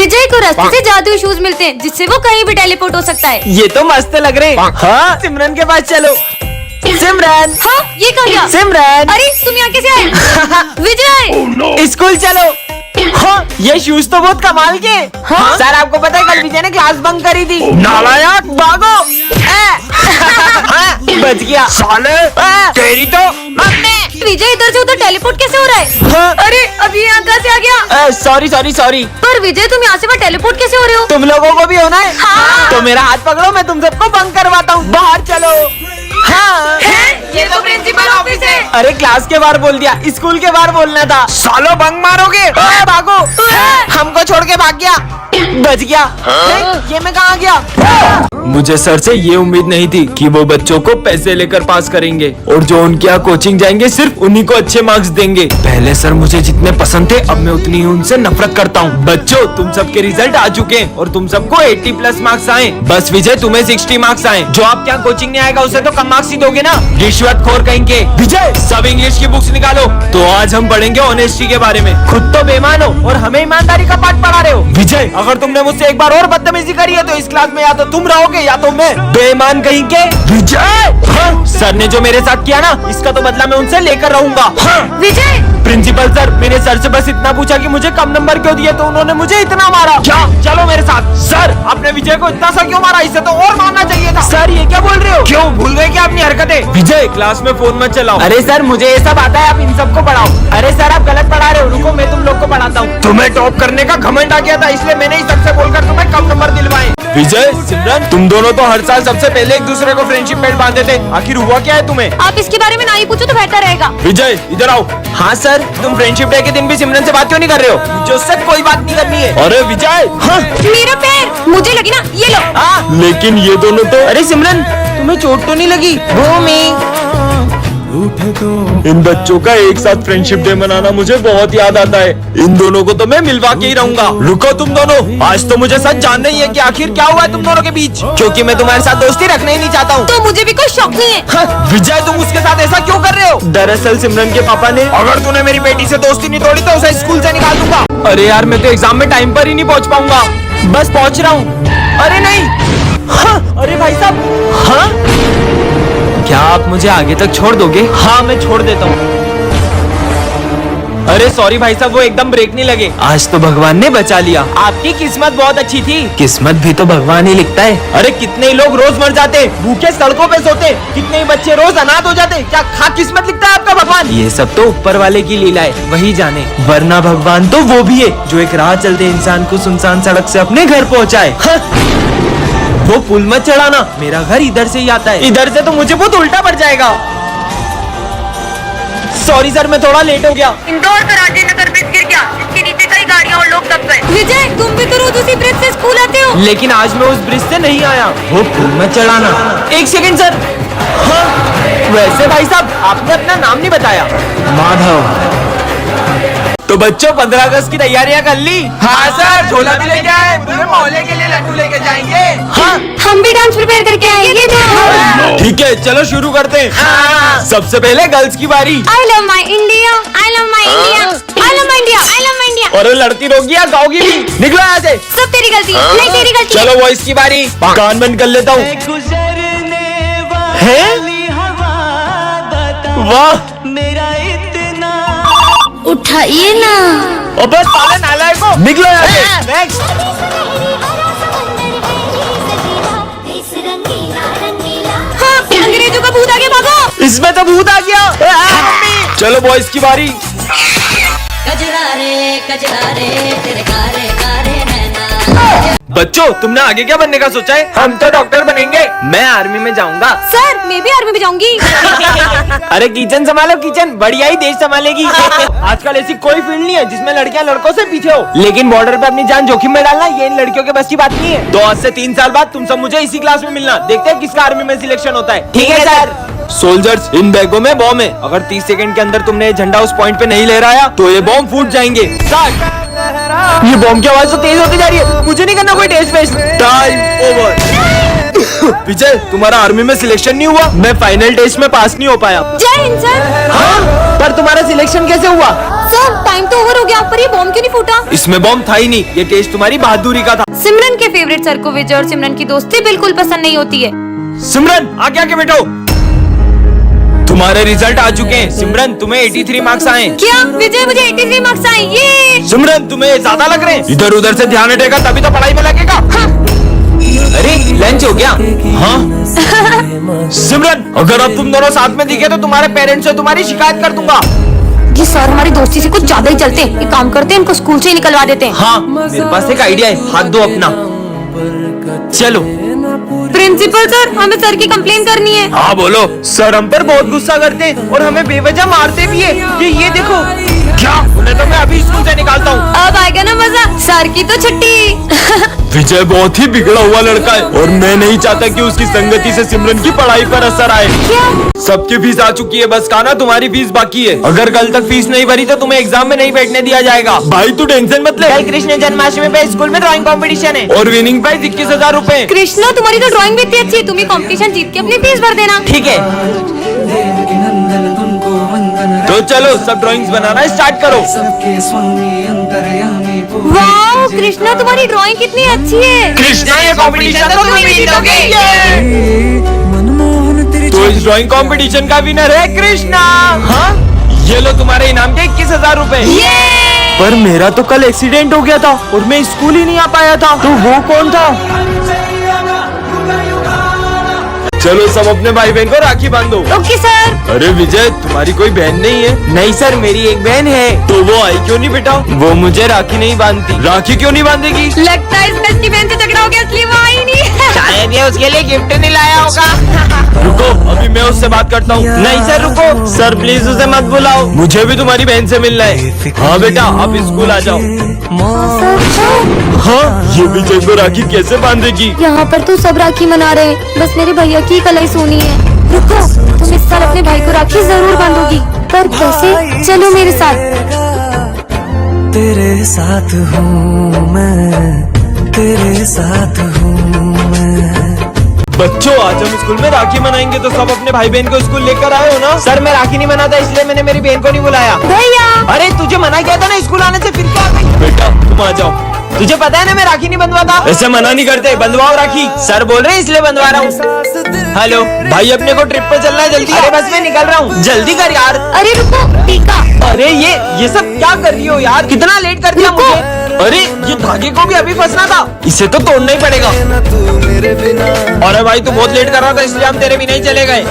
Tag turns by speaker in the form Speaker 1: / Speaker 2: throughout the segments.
Speaker 1: विजय को रास्ते से जादुई शूज मिलते हैं जिससे वो कहीं भी टेलीपोर्ट हो सकता है।
Speaker 2: ये तो मस्त लग रहे। हाँ, सिमरन के पास चलो। सिमरन।
Speaker 1: हाँ, ये कहाँ गया?
Speaker 2: सिमरन।
Speaker 1: अरे तुम यहाँ कैसे आए? विजय
Speaker 2: स्कूल चलो। हाँ, ये शूज तो बहुत कमाल के। हाँ? सर आपको पता है कल विजय ने क्लास बंक करी थी। नालायक, भागो। बच गया साले। तेरी तो
Speaker 1: विजय इधर से उधर टेलीपोर्ट कैसे हो रहा है?
Speaker 2: हाँ?
Speaker 1: अरे अभी यहाँ कहाँ से आ गया?
Speaker 2: सॉरी।
Speaker 1: पर विजय तुम यहाँ से वहाँ टेलीपोर्ट कैसे हो रहे हो?
Speaker 2: तुम लोगों को भी होना है।
Speaker 1: हाँ।
Speaker 2: तो मेरा हाथ पकड़ो, मैं तुम सबको बंक करवाता हूँ। बाहर चलो। हाँ।
Speaker 1: ये तो प्रिंसिपल ऑफिस है।
Speaker 2: अरे क्लास के बाहर बोल दिया, स्कूल के बाहर बोलना था। सालो बंक मारोगे? भागो। हमको छोड़ के भाग गया। बच गया। ये मैं कहाँ गया? मुझे सर से ये उम्मीद नहीं थी कि वो बच्चों को पैसे लेकर पास करेंगे और जो उनके यहाँ कोचिंग जाएंगे सिर्फ उन्हीं को अच्छे मार्क्स देंगे। पहले सर मुझे जितने पसंद थे अब मैं उतनी ही उनसे नफरत करता हूँ। बच्चों, तुम सबके रिजल्ट आ चुके हैं और तुम सबको 80+ मार्क्स आए। बस विजय, तुम्हें 60 मार्क्स आए। जो आपके यहाँ कोचिंग नहीं आएगा उसे तो कम मार्क्स ही दोगे ना। रिश्वतखोर कहेंगे। विजय, सब इंग्लिश की बुक्स निकालो। तो आज हम पढ़ेंगे ऑनेस्टी के बारे में। खुद तो बेईमान हो और हमें ईमानदारी का पाठ पढ़ा रहे हो। विजय, अगर तुमने मुझसे एक बार और बदतमीजी करी है तो इस क्लास में या तो तुम रहोगे या तो मैं। बेईमान कहीं के। विजय, हाँ? सर ने जो मेरे साथ किया ना, इसका तो बदला मैं उनसे लेकर रहूंगा। हाँ?
Speaker 1: विजय,
Speaker 2: प्रिंसिपल सर, मैंने सर से बस इतना पूछा कि मुझे कम नंबर क्यों दिए तो उन्होंने मुझे इतना मारा। क्या? चलो मेरे साथ। सर, आपने विजय को इतना सा क्यों मारा? इसे तो और मारना चाहिए था। सर, ये क्या बोल रहे हो? क्यों भूल गए क्या अपनी हरकतें? विजय, क्लास में फोन मत चलाओ। अरे सर, मुझे ये सब आता है, आप इन सबको पढ़ाओ। अरे सर, आप गलत पढ़ा रहे हो। रुको, मैं तुम लोग को पढ़ाता हूँ। तुम्हें टॉप करने का घमंड आ गया था, इसलिए मैंने ही सबसे बोलकर तुम्हें कम नंबर दिलवाए। विजय, सिमरन, तुम दोनों तो हर साल सबसे पहले एक दूसरे को फ्रेंडशिप बेल्ट बांधते थे। आखिर हुआ क्या है तुम्हें?
Speaker 1: आप इसके बारे में ना ही पूछो तो बेहतर रहेगा।
Speaker 2: विजय, इधर आओ। हाँ सर, तुम फ्रेंडशिप डे के दिन भी सिमरन से बात क्यों नहीं कर रहे हो? मुझे उससे कोई बात नहीं करनी है। अरे विजय। हाँ?
Speaker 1: मेरा पैर मुझे लगी ना, ये लो।
Speaker 2: हाँ, लेकिन ये दोनों तो। अरे सिमरन, तुम्हें चोट तो नहीं लगी? भूमि। इन बच्चों का एक साथ फ्रेंडशिप डे मनाना मुझे बहुत याद आता है। इन दोनों को तो मैं मिलवा के ही रहूंगा। रुको तुम दोनों, आज तो मुझे सच जानना ही है कि आखिर क्या हुआ है तुम दोनों के बीच, क्योंकि मैं तुम्हारे साथ दोस्ती रखना ही नहीं चाहता हूँ।
Speaker 1: तो मुझे भी कोई शौक नहीं है।
Speaker 2: हाँ, विजय, तुम उसके साथ ऐसा क्यों कर रहे हो? दरअसल सिमरन के पापा ने, अगर तूने मेरी बेटी से दोस्ती नहीं तोड़ी तो उसे स्कूल से निकाल दूंगा। अरे यार, मैं तो एग्जाम में टाइम पर ही नहीं पहुँच पाऊंगा। बस पहुँच रहा हूँ। अरे नहीं। हाँ, अरे भाई साहब। हाँ, क्या आप मुझे आगे तक छोड़ दोगे? हाँ, मैं छोड़ देता हूँ। अरे सॉरी भाई साहब, वो एकदम ब्रेक नहीं लगे। आज तो भगवान ने बचा लिया। आपकी किस्मत बहुत अच्छी थी। किस्मत भी तो भगवान ही लिखता है। अरे कितने ही लोग रोज मर जाते, भूखे सड़कों पे सोते, कितने ही बच्चे रोज अनाथ हो जाते। क्या खा किस्मत लिखता है आपका भगवान? ये सब तो ऊपर वाले की लीला है, वही जाने। वरना भगवान तो वो भी है जो एक राह चलते इंसान को सुनसान सड़क से अपने घर पहुँचाए। वो पुल मत चढ़ाना, मेरा घर इधर से ही आता है। इधर से तो मुझे बहुत उल्टा पड़ जाएगा। सॉरी सर, मैं थोड़ा लेट हो गया।
Speaker 1: इंदौर का राजेंद्र नगर ब्रिज गिर गया, इसके नीचे कई गाड़ियाँ और लोग दब गए। विजय, तुम भी तो रोज उसी ब्रिज से स्कूल आते हो।
Speaker 2: लेकिन आज मैं उस ब्रिज से नहीं आया। वो पुल मत चढ़ाना। एक सेकंड सर। हाँ, वैसे भाई साहब, आपने अपना नाम नहीं बताया। माधव। तो बच्चों, 15 अगस्त की तैयारियां कर ली?
Speaker 3: हाँ सर, झोला भी लेके आए, पूरे मोहल्ले के लिए लड्डू लेके जाएंगे।
Speaker 2: हाँ,
Speaker 1: हम भी डांस प्रिपेयर करके आएंगे।
Speaker 2: ठीक है, चलो शुरू करते हैं।
Speaker 3: हाँ।
Speaker 2: सबसे पहले गर्ल्स की बारी।
Speaker 1: I love my India, I love my India, I love my India, I love my India।
Speaker 2: और लड़ती रोगी या गाओगी भी? निकलो यहाँ से।
Speaker 1: सब तेरी गलती, नहीं तेरी गलती।
Speaker 2: चलो वॉइस की बारी। कान बंद कर लेता हूँ। है? वाह,
Speaker 1: उठाइए ना।
Speaker 2: अबे साले नालायकों, निकलो यहाँ से। नेक्स्ट।
Speaker 1: हाँ, अंग्रेजों का भूत आ गया, भागो।
Speaker 2: इसमें तो भूत आ गया। चलो बॉयज की बारी।
Speaker 1: तेरे कारे कारे नैना।
Speaker 2: बच्चों, तुमने आगे क्या बनने का सोचा है? हम तो डॉक्टर बनेंगे। मैं आर्मी में जाऊंगा।
Speaker 1: सर, मैं भी आर्मी में जाऊंगी।
Speaker 2: अरे किचन संभालो, किचन बढ़िया ही देश संभालेगी। आजकल ऐसी कोई फील्ड नहीं है जिसमें लड़कियां लड़कों से पीछे हो, लेकिन बॉर्डर पे अपनी जान जोखिम में डालना ये इन लड़कियों के बस की बात नहीं है। तो आज से 3 साल बाद तुम सब मुझे इसी क्लास में मिलना, देखते हैं किसका आर्मी में सिलेक्शन होता है। ठीक है सर। सोल्जर्स, इन बैगों में बॉम्ब है। अगर 30 सेकंड के अंदर तुमने ये झंडा उस पॉइंट पे नहीं लहराया तो ये बॉम्ब फूट जाएंगे। ये बॉम्ब की आवाज तो तेज होती जा रही है, मुझे नहीं करना कोई टेस्ट वेस्ट। Time over. विजय, तुम्हारा आर्मी में सिलेक्शन नहीं हुआ। मैं फाइनल टेस्ट में पास नहीं हो पाया।
Speaker 1: जय हिंद सर।
Speaker 2: हाँ? पर तुम्हारा सिलेक्शन कैसे हुआ?
Speaker 1: सर टाइम तो ओवर हो गया, पर ये बॉम्ब क्यों नहीं फूटा?
Speaker 2: इसमें बॉम्ब था ही नहीं, ये टेस्ट तुम्हारी बहादुरी का था।
Speaker 1: सिमरन के फेवरेट सर को विजय और सिमरन की दोस्ती बिल्कुल पसंद नहीं होती है।
Speaker 2: सिमरन आगे आके बैठो। तुम्हारे रिजल्ट आ चुके हैं। सिमरन तुम्हें 83 मार्क्स आए।
Speaker 1: क्या विजय, मुझे 83 मार्क्स आए? ये
Speaker 2: सिमरन तुम्हें ज्यादा लग रहे हैं। इधर उधर से ध्यान हटेगा तभी तो पढ़ाई में लगेगा।
Speaker 1: हाँ।
Speaker 2: अरे लंच हो गया? हाँ। सिमरन अगर अब तुम दोनों साथ में दिखे तो तुम्हारे पेरेंट्स से तुम्हारी शिकायत कर दूंगा।
Speaker 1: ये सर हमारी दोस्ती से कुछ ज्यादा ही चलते हैं। एक काम करते हैं, इनको स्कूल से ही निकलवा देते हैं।
Speaker 2: हाँ मेरे पास एक आइडिया है, हाथ दो अपना। चलो।
Speaker 1: प्रिंसिपल सर, हमें सर की कंप्लेन करनी है।
Speaker 2: हाँ बोलो। सर हम पर बहुत गुस्सा करते हैं और हमें बेवजह मारते भी है। ये देखो। क्या? उन्हें तो मैं अभी स्कूल से निकालता हूँ।
Speaker 1: अब आएगा ना मजा, सर की तो छुट्टी।
Speaker 2: विजय बहुत ही बिगड़ा हुआ लड़का है और मैं नहीं चाहता कि उसकी संगति से सिमरन की पढ़ाई पर असर आए।
Speaker 1: क्या?
Speaker 2: सबकी फीस आ चुकी है, बस खाना तुम्हारी फीस बाकी है। अगर कल तक फीस नहीं भरी तो तुम्हें एग्जाम में नहीं बैठने दिया जाएगा। भाई तू टेंशन मत ले। कल कृष्ण जन्माष्टमी पे स्कूल में ड्राइंग कंपटीशन है और विनिंग प्राइज 21,000 रूपए।
Speaker 1: कृष्णा तुम्हारी तो ड्राइंग भी इतनी अच्छी है, तुम ही कंपटीशन जीत के अपनी फीस भर देना।
Speaker 2: ठीक है तो चलो सब ड्राइंग्स बनाना स्टार्ट करो।
Speaker 1: वाह कृष्णा, तुम्हारी ड्राइंग कितनी अच्छी है।
Speaker 2: कृष्णा ये कंपटीशन तो तुम ही जीतोगे। तो इस ड्राइंग कंपटीशन का विनर है कृष्णा। हाँ ये लो तुम्हारे इनाम के 21,000 रूपए। पर मेरा तो कल एक्सीडेंट हो गया था और मैं स्कूल ही नहीं आ पाया था। तो वो कौन था? चलो सब अपने भाई बहन को राखी बांधो।
Speaker 1: Okay sir.
Speaker 2: अरे विजय तुम्हारी कोई बहन नहीं है? नहीं सर मेरी एक बहन है। तो वो आई क्यों नहीं बेटा? वो मुझे राखी नहीं बांधती। राखी क्यों नहीं बांधेगी?
Speaker 1: लगता है इसकी बहन से झगड़ा हो गया, इसलिए वो आई नहीं।
Speaker 2: शायद ये उसके लिए गिफ्ट नहीं लाया होगा। रुको अभी मैं उससे बात करता हूँ। नहीं सर रुको सर, प्लीज उसे मत बुलाओ, मुझे भी तुम्हारी बहन से मिलना है। हाँ बेटा आप स्कूल आ जाओ। हाँ ये विजय को राखी कैसे बांधेगी?
Speaker 1: यहाँ पर तो सब राखी मना रहे हैं, बस मेरे भैया की कलाई सोनी है। रुको, तुम इस साल अपने भाई को राखी जरूर बांधोगी, पर कैसे? चलो मेरे साथ।
Speaker 4: तेरे साथ हूँ मैं, तेरे साथ हूँ मैं।
Speaker 2: बच्चों आज हम स्कूल में राखी मनाएंगे तो सब अपने भाई बहन को स्कूल लेकर आए हो ना? सर मैं राखी नहीं मनाता इसलिए मैंने मेरी बहन को नहीं बुलाया।
Speaker 1: भैया
Speaker 2: अरे तुझे मना किया था ना स्कूल आने से, फिर क्या? बेटा तुम आ जाओ, तुझे पता है ना मैं राखी नहीं बंधवाता। ऐसे मना नहीं करते, बंधवाओ राखी। सर बोल रहे हैं इसलिए बंधवा रहा हूँ। हेलो भाई अपने को ट्रिप पे चलना है, जल्दी। अरे बस मैं निकल रहा हूँ, जल्दी कर यार।
Speaker 1: अरे रुको टीका।
Speaker 2: अरे ये सब क्या कर रही हो यार, कितना लेट कर दिया मुझे। अरे ये धागे को भी अभी फंसना था, इसे तो तोड़ना ही पड़ेगा। अरे भाई तू बहुत लेट कर रहा था इसलिए हम तेरे बिना ही चले गए।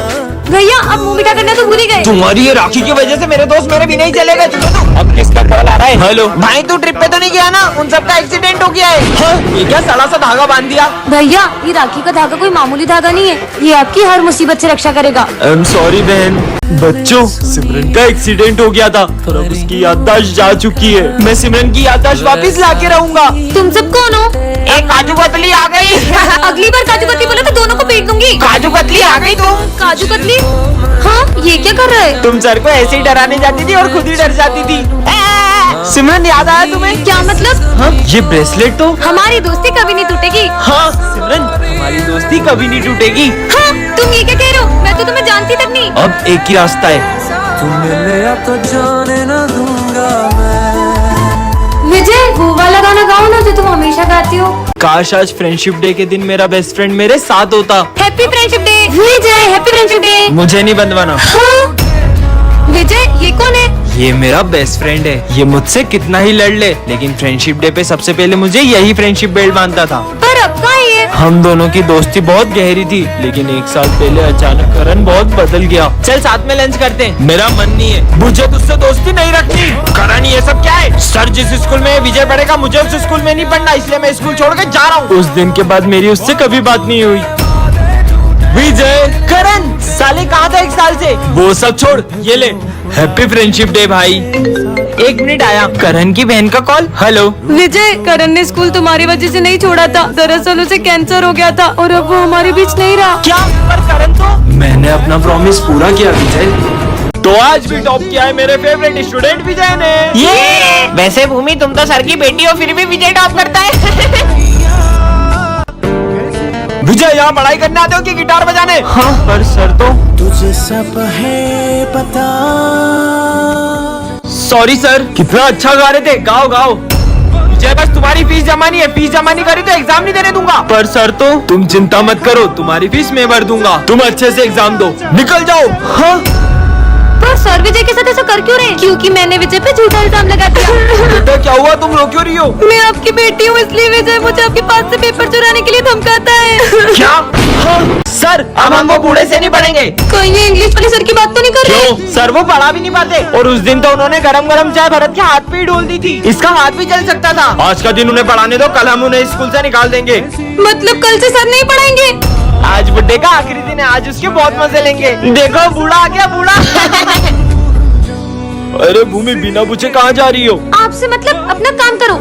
Speaker 1: भैया अब मुंह मीठा करना तो भूल ही गए।
Speaker 2: तुम्हारी ये राखी की वजह से मेरे दोस्त मेरे बिना ही चले गए। तुम्हें तो अब किसका कॉल आ रहा है? हेलो भाई तू ट्रिप पे तो नहीं गया ना? उन सबका एक्सीडेंट हो गया है। हाँ, ये क्या सड़ा सा धागा बांध दिया?
Speaker 1: भैया ये राखी का धागा कोई मामूली धागा नहीं है, ये आपकी हर मुसीबत से रक्षा करेगा।
Speaker 2: आई एम सॉरी बहन। बच्चों सिमरन का एक्सीडेंट हो गया था और अब उसकी याददाश्त जा चुकी है। मैं सिमरन की याददाश्त वापस ला के रहूंगा।
Speaker 1: तुम सब कौन हो?
Speaker 2: एक काजू कतली आ गई।
Speaker 1: अगली बार काजू कतली बोले तो दोनों को पीट दूंगी।
Speaker 2: काजू कतली आ गई तुम।
Speaker 1: काजू कतली? हाँ ये क्या कर रहा है?
Speaker 2: तुम सर को ऐसे ही डराने जाती थी और खुद ही डर जाती थी। सिमरन याद आया तुम्हें?
Speaker 1: क्या मतलब?
Speaker 2: हाँ ये ब्रेसलेट तो
Speaker 1: हमारी दोस्ती कभी नहीं टूटेगी।
Speaker 2: हाँ सिमरन हमारी दोस्ती कभी नहीं टूटेगी।
Speaker 1: हाँ तुम ये क्या कह रहे हो? मैं तो तुम्हें जानती तक नहीं।
Speaker 2: अब एक ही रास्ता है।
Speaker 4: तू मिले तो जाने न दूंगा मैं।
Speaker 1: विजय वो वाला गाना गाओ ना जो तुम हमेशा गाती हो।
Speaker 2: काश आज फ्रेंडशिप डे के दिन मेरा बेस्ट फ्रेंड मेरे साथ होता।
Speaker 1: हैप्पी फ्रेंडशिप डे विजय, हैप्पी फ्रेंडशिप डे।
Speaker 2: मुझे नहीं बंधवाना।
Speaker 1: हाँ? विजय ये कौन है?
Speaker 2: ये मेरा बेस्ट फ्रेंड है, ये मुझसे कितना ही लड़ ले लेकिन फ्रेंडशिप डे पे सबसे पहले मुझे यही फ्रेंडशिप बेल्ट बांधता था।
Speaker 1: पर अब कहाँ है ये?
Speaker 2: हम दोनों की दोस्ती बहुत गहरी थी लेकिन एक साल पहले अचानक करण बहुत बदल गया। चल साथ में लंच करते हैं। मेरा मन नहीं है, मुझे तुझसे दोस्ती नहीं रखनी। करण ये सब क्या है? सर जिस स्कूल में विजय पढ़ेगा मुझे उस स्कूल में नहीं पढ़ना, इसलिए मैं स्कूल छोड़ के जा रहा हूँ। उस दिन के बाद मेरी उससे कभी बात नहीं हुई। विजय करण साले कहाँ था एक साल से? वो सब छोड़, ये ले हैप्पी फ्रेंडशिप डे भाई। एक मिनट आया, करण की बहन का कॉल। हेलो
Speaker 1: विजय, करण ने स्कूल तुम्हारी वजह से नहीं छोड़ा था, दरअसल उसे कैंसर हो गया था और अब वो हमारे बीच नहीं रहा।
Speaker 2: क्या? पर करण तो मैंने अपना प्रॉमिस पूरा किया विजय। तो आज भी टॉप किया है मेरे फेवरेट स्टूडेंट विजय ने। ये वैसे भूमि तुम तो सर की बेटी हो फिर भी विजय टॉप करता है। मुझे यहाँ पढ़ाई करने आते हो कि गिटार बजाने? हाँ पर सर तो
Speaker 4: तुझे सब है पता।
Speaker 2: Sorry sir. कितना अच्छा गा रहे थे, गाओ गाओ। मुझे बस तुम्हारी फीस जमा नहीं है, फीस जमा नहीं करी तो एग्जाम नहीं देने दूंगा। पर सर तो तुम चिंता मत करो, तुम्हारी फीस मैं भर दूंगा, तुम अच्छे से एग्जाम दो, निकल जाओ। हाँ
Speaker 1: पर सर विजय के साथ ऐसा कर क्यों रहे? क्योंकि मैंने विजय पे झूठा इल्जाम लगा दिया।
Speaker 2: बेटा क्या हुआ, तुम रो क्यों रही हो?
Speaker 1: मैं आपकी बेटी हूँ, इसलिए विजय मुझे आपके पास से पेपर चुराने के लिए धमकाता है।
Speaker 2: क्या? हाँ, सर अब हम वो बूढ़े से नहीं पढ़ेंगे।
Speaker 1: कहीं ये इंग्लिश वाले सर की बात तो नहीं कर रहे?
Speaker 2: क्यों? सर वो पढ़ा भी नहीं पाते, और उस दिन तो उन्होंने गरम गरम चाय भरत के हाथ पे ही डोल दी थी, इसका हाथ भी जल सकता था। आज का दिन उन्हें पढ़ाने दो, कल हम उन्हें स्कूल से निकाल देंगे।
Speaker 1: मतलब कल से सर नहीं पढ़ाएंगे?
Speaker 2: आज बुड्ढे का आखिरी दिन है, आज उसके बहुत मजे लेंगे। देखो बूढ़ा आ गया, बूढ़ा। अरे भूमि बिना पूछे कहाँ जा रही हो?
Speaker 1: आपसे मतलब अपना काम करो।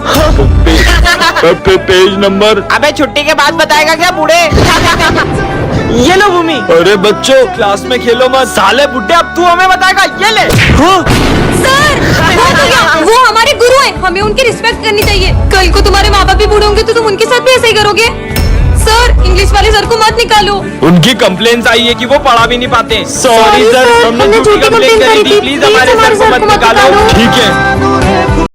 Speaker 2: Page number. अबे छुट्टी के बाद बताएगा क्या बूढ़े? ये लो भूमि। अरे बच्चों क्लास में खेलो मत, साले बुड्ढे अब तू हमें बताएगा, ये ले।
Speaker 1: सर बहुत हो गया, वो हमारे गुरु हैं, हमें उनकी रिस्पेक्ट करनी चाहिए। कल को तुम्हारे माँ बाप भी बूढ़े होंगे तो तुम उनके साथ भी ऐसे ही करोगे? सर इंग्लिश वाले सर को मत निकालो।
Speaker 2: उनकी कंप्लेंट्स आई है कि वो पढ़ा भी नहीं पाते। सॉरी सर, हमने झूठी कंप्लेन करी थी, प्लीज हमारे सर को मत निकालो। ठीक है।